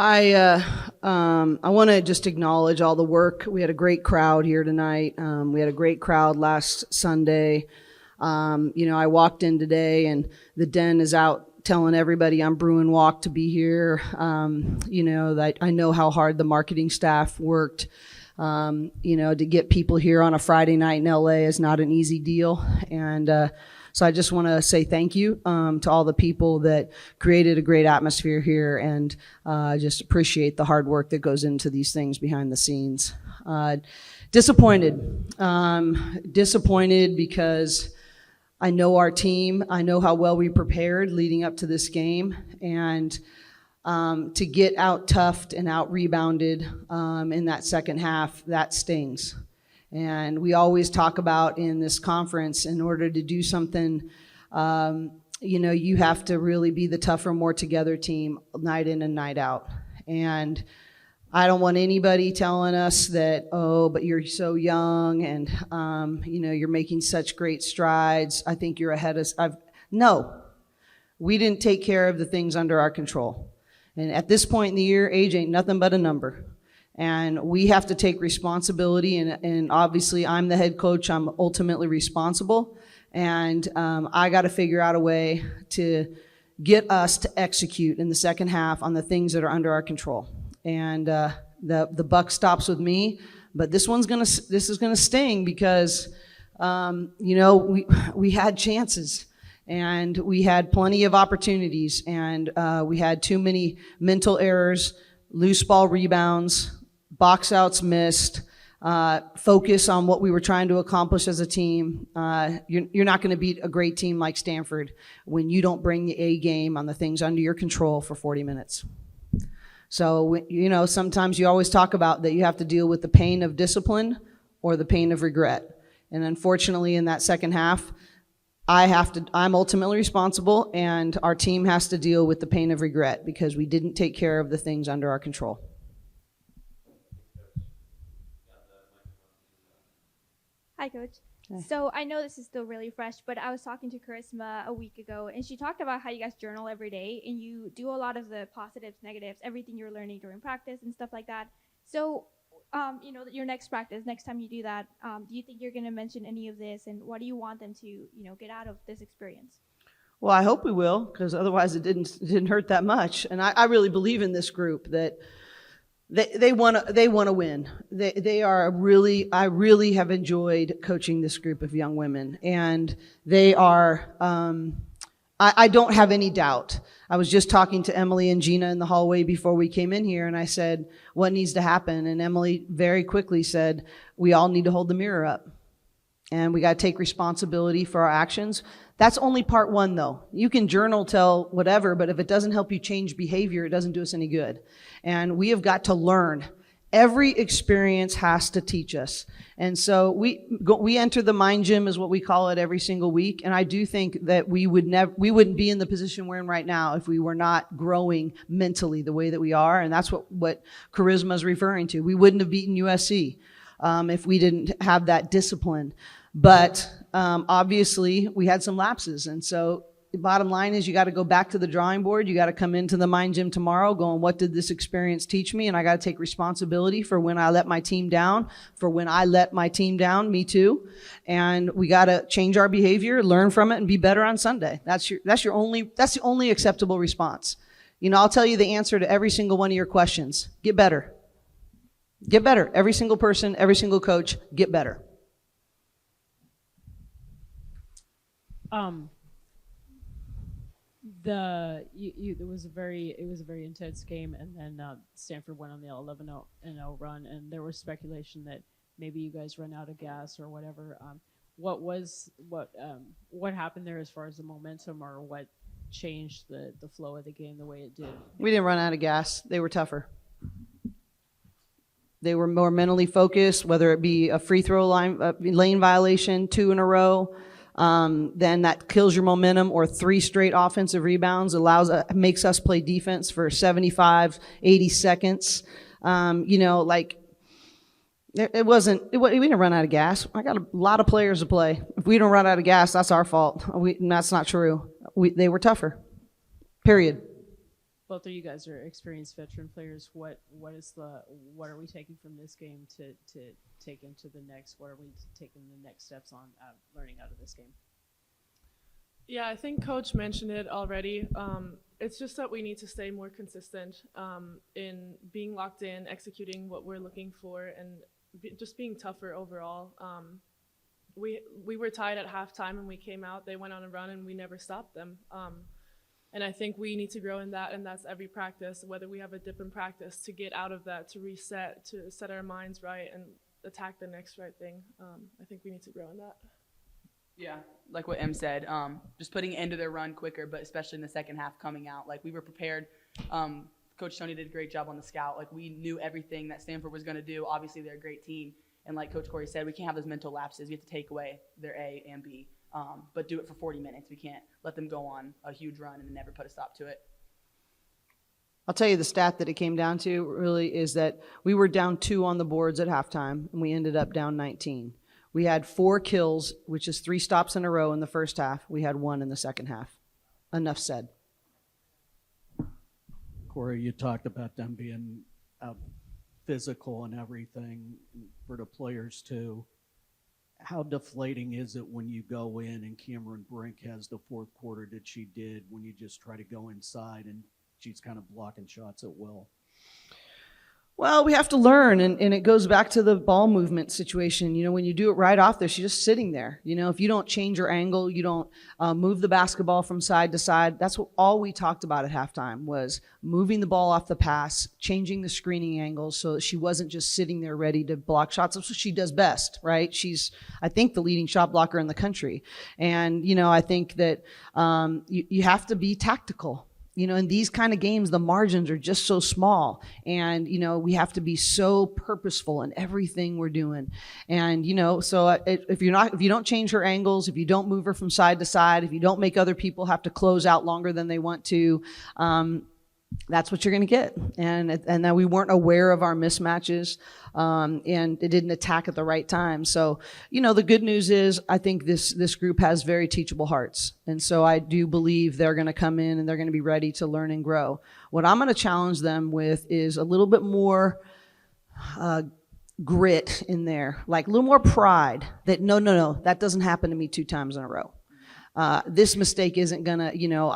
I want to just acknowledge all the work. We had a great crowd here tonight. We had a great crowd last Sunday. I walked in today and the den is out telling everybody I'm brewing walk to be here. That I know how hard the marketing staff worked. To get people here on a Friday night in LA is not an easy deal. And so I just want to say thank you to all the people that created a great atmosphere here, and just appreciate the hard work that goes into these things behind the scenes. Disappointed because I know our team. I know how well we prepared leading up to this game, and to get out-toughed and out-rebounded in that second half, that stings. And we always talk about in this conference, in order to do something, you have to really be the tougher, more together team night in and night out. And I don't want anybody telling us that, oh, but you're so young and, you're making such great strides. I think you're ahead of No, we didn't take care of the things under our control. And at this point in the year, age ain't nothing but a number. And we have to take responsibility, and obviously I'm the head coach, I'm ultimately responsible, and I got to figure out a way to get us to execute in the second half on the things that are under our control. And the buck stops with me, but this is gonna sting because we had chances. And we had plenty of opportunities, and we had too many mental errors, loose ball rebounds, box outs missed, focus on what we were trying to accomplish as a team. You're not going to beat a great team like Stanford when you don't bring the A game on the things under your control for 40 minutes. So, sometimes you always talk about that you have to deal with the pain of discipline or the pain of regret. And unfortunately, in that second half, I'm ultimately responsible, and our team has to deal with the pain of regret because we didn't take care of the things under our control. Hi, Coach. Hi. So I know this is still really fresh, but I was talking to Charisma a week ago, and she talked about how you guys journal every day, and you do a lot of the positives, negatives, everything you're learning during practice and stuff like that. So, your next practice, next time you do that, do you think you're going to mention any of this, and what do you want them to, get out of this experience? Well, I hope we will, because otherwise it didn't hurt that much. And I really believe in this group that they want to win. I really have enjoyed coaching this group of young women, and they are. I don't have any doubt. I was just talking to Emily and Gina in the hallway before we came in here, and I said, what needs to happen? And Emily very quickly said, we all need to hold the mirror up, and we got to take responsibility for our actions. That's only part one, though. You can journal, tell whatever, but if it doesn't help you change behavior, it doesn't do us any good. And we have got to learn. Every experience has to teach us. And so we enter the mind gym, is what we call it, every single week. And I do think that we wouldn't be in the position we're in right now if we were not growing mentally the way that we are. And that's what Charisma is referring to. We wouldn't have beaten USC if we didn't have that discipline. But obviously we had some lapses. And so the bottom line is you got to go back to the drawing board. You got to come into the mind gym tomorrow going, what did this experience teach me? And I got to take responsibility for when I let my team down, me too. And we got to change our behavior, learn from it, and be better on Sunday. That's the only acceptable response. I'll tell you the answer to every single one of your questions. Get better. Get better. Every single person, every single coach, get better. It was a very intense game, and then Stanford went on the 11-0 run, and there was speculation that maybe you guys run out of gas or whatever. What happened there as far as the momentum, or what changed the flow of the game the way it did? We didn't run out of gas. They were tougher. They were more mentally focused, whether it be a free throw lane violation, 2 in a row. Then that kills your momentum, or 3 straight offensive rebounds makes us play defense for 75, 80 seconds. We didn't run out of gas. I got a lot of players to play. If we don't run out of gas, that's our fault. That's not true. They were tougher. Period. both of you guys are experienced veteran players. What are we taking from this game to take into the next? What are we taking the next steps on learning out of this game? Yeah, I think Coach mentioned it already. It's just that we need to stay more consistent in being locked in, executing what we're looking for, and just being tougher overall. We were tied at halftime and we came out. They went on a run and we never stopped them. And I think we need to grow in that, and that's every practice, whether we have a dip in practice, to get out of that, to reset, to set our minds right and attack the next right thing. I think we need to grow in that. Yeah, like what Em said, just putting into their run quicker, but especially in the second half coming out. Like, we were prepared. Coach Tony did a great job on the scout. Like, we knew everything that Stanford was going to do. Obviously, they're a great team. And like Coach Cori said, we can't have those mental lapses. We have to take away their A and B, but do it for 40 minutes. We can't let them go on a huge run and then never put a stop to it. I'll tell you the stat that it came down to really is that we were down 2 on the boards at halftime, and we ended up down 19. We had 4 kills, which is 3 stops in a row in the first half. We had 1 in the second half. Enough said. Cori, you talked about them being physical and everything for the players too. How deflating is it when you go in and Cameron Brink has the fourth quarter that she did when you just try to go inside and she's kind of blocking shots at will? Well, we have to learn, and it goes back to the ball movement situation. You know, when you do it right off there, she's just sitting there. You know, if you don't change her angle, you don't move the basketball from side to side. That's what all we talked about at halftime was moving the ball off the pass, changing the screening angles so that she wasn't just sitting there ready to block shots. That's what she does best, right? She's, I think, the leading shot blocker in the country. And, you know, I think that you have to be tactical. You know, in these kind of games, the margins are just so small. And, you know, we have to be so purposeful in everything we're doing. And, you know, so if you don't change her angles, if you don't move her from side to side, if you don't make other people have to close out longer than they want to, that's what you're going to get. And that we weren't aware of our mismatches, and it didn't attack at the right time. So, you know, the good news is I think this group has very teachable hearts. And so I do believe they're going to come in and they're going to be ready to learn and grow. What I'm going to challenge them with is a little bit more grit in there, like a little more pride that no, that doesn't happen to me 2 times in a row. This mistake isn't gonna, you know,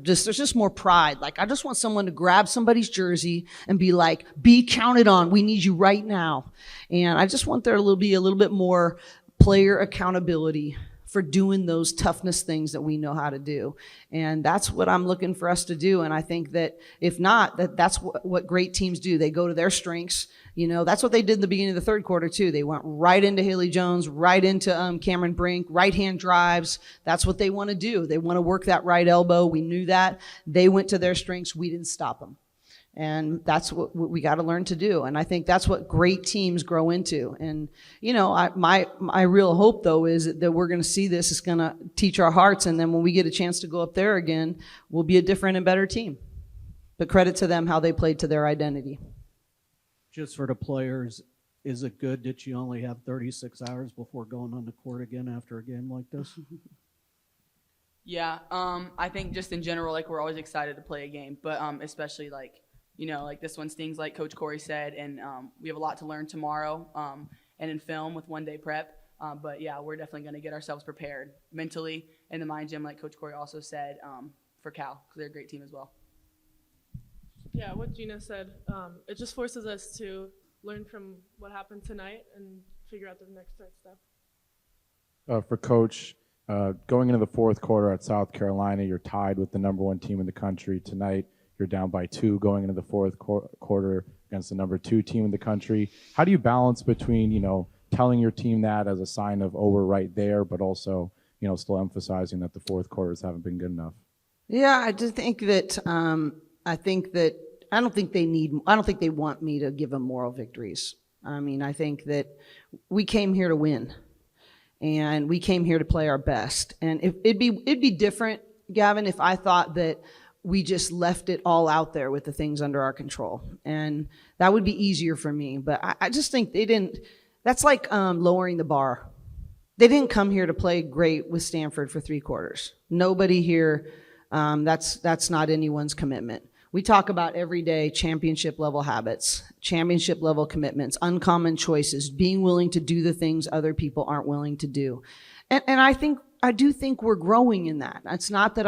there's just more pride. Like, I just want someone to grab somebody's jersey and be like, be counted on. We need you right now. And I just want there to be a little bit more player accountability for doing those toughness things that we know how to do. And that's what I'm looking for us to do. And I think that if not, that's what great teams do. They go to their strengths. You know, that's what they did in the beginning of the third quarter too. They went right into Haley Jones, right into Cameron Brink, right-hand drives. That's what they want to do. They want to work that right elbow. We knew that. They went to their strengths. We didn't stop them. And that's what we got to learn to do. And I think that's what great teams grow into. And, you know, my real hope, though, is that we're going to see this. It's going to teach our hearts. And then when we get a chance to go up there again, we'll be a different and better team. But credit to them how they played to their identity. Just for the players, is it good that you only have 36 hours before going on the court again after a game like this? Yeah, I think just in general, like, we're always excited to play a game, but especially, like, you know, like this one stings, like Coach Cori said, and we have a lot to learn tomorrow and in film with one-day prep. But, yeah, we're definitely going to get ourselves prepared mentally in the mind gym, like Coach Cori also said, for Cal, because they're a great team as well. Yeah, what Gina said, it just forces us to learn from what happened tonight and figure out the next right step. For Coach, going into the fourth quarter at South Carolina, you're tied with the number 1 team in the country. Tonight, you're down by 2 going into the fourth quarter against the number 2 team in the country. How do you balance between, you know, telling your team that as a sign of, oh, we're right there, but also, you know, still emphasizing that the fourth quarters haven't been good enough? Yeah, I just think that I don't think they want me to give them moral victories. I mean, I think that we came here to win, and we came here to play our best. And it'd be different, Gavin, if I thought that we just left it all out there with the things under our control, and that would be easier for me. But I just think they didn't. That's like lowering the bar. They didn't come here to play great with Stanford for 3 quarters. Nobody here That's not anyone's commitment. We talk about everyday championship level habits, championship level commitments, uncommon choices, being willing to do the things other people aren't willing to do. And I do think we're growing in that. It's not that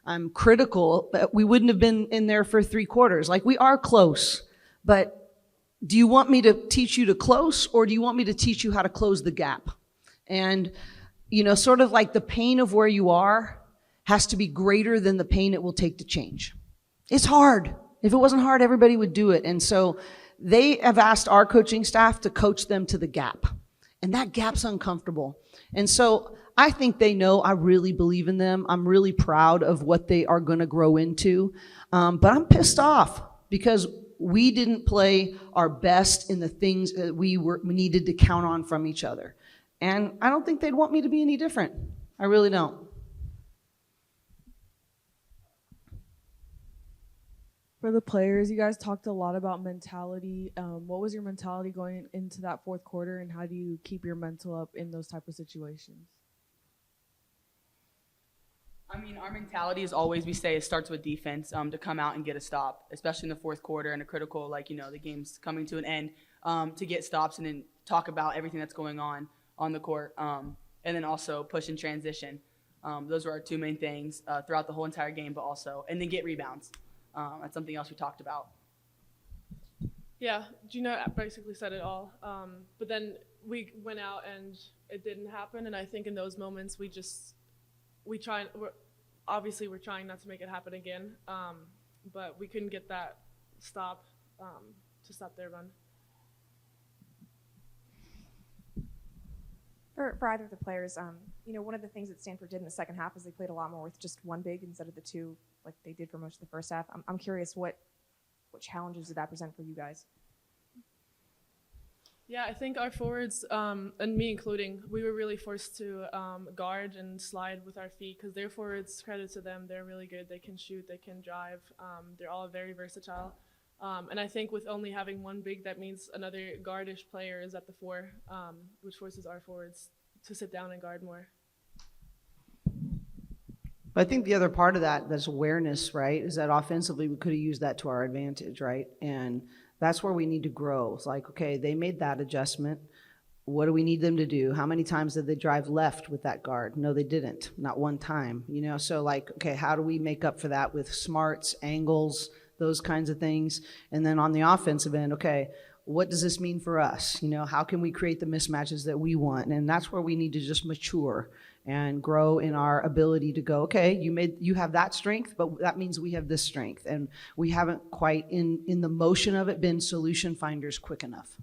I'm critical, but we wouldn't have been in there for 3 quarters. Like, we are close, but do you want me to teach you to close, or do you want me to teach you how to close the gap? And, sort of like the pain of where you are has to be greater than the pain it will take to change. It's hard. If it wasn't hard, everybody would do it. And so they have asked our coaching staff to coach them to the gap. And that gap's uncomfortable. And so I think they know I really believe in them. I'm really proud of what they are going to grow into. But I'm pissed off because we didn't play our best in the things that we needed to count on from each other. And I don't think they'd want me to be any different. I really don't. For the players, you guys talked a lot about mentality. What was your mentality going into that fourth quarter, and how do you keep your mental up in those type of situations? I mean, our mentality is always, we say, it starts with defense, to come out and get a stop, especially in the fourth quarter and a critical, the game's coming to an end, to get stops and then talk about everything that's going on the court, and then also push and transition. Those were our 2 main things throughout the whole entire game, but also, and then get rebounds. That's something else we talked about. Yeah, Gina basically said it all. But then we went out and it didn't happen. And I think in those moments we're trying not to make it happen again. But we couldn't get that stop to stop their run. For either of the players, one of the things that Stanford did in the second half is they played a lot more with just 1 big instead of the 2 like they did for most of the first half. I'm curious, what challenges did that present for you guys? Yeah, I think our forwards, and me including, we were really forced to guard and slide with our feet because their forwards, credit to them, they're really good. They can shoot, they can drive. They're all very versatile. And I think with only having 1 big, that means another guardish player is at the 4, which forces our forwards to sit down and guard more. I think the other part of that's awareness, right, is that offensively we could have used that to our advantage, right? And that's where we need to grow. It's like, okay, they made that adjustment. What do we need them to do? How many times did they drive left with that guard? No, they didn't. Not 1 time, So okay, how do we make up for that with smarts, angles, those kinds of things? And then on the offensive end, okay, what does this mean for us? How can we create the mismatches that we want? And that's where we need to just mature and grow in our ability to go, okay, you have that strength, but that means we have this strength. And we haven't quite, in the motion of it, been solution finders quick enough.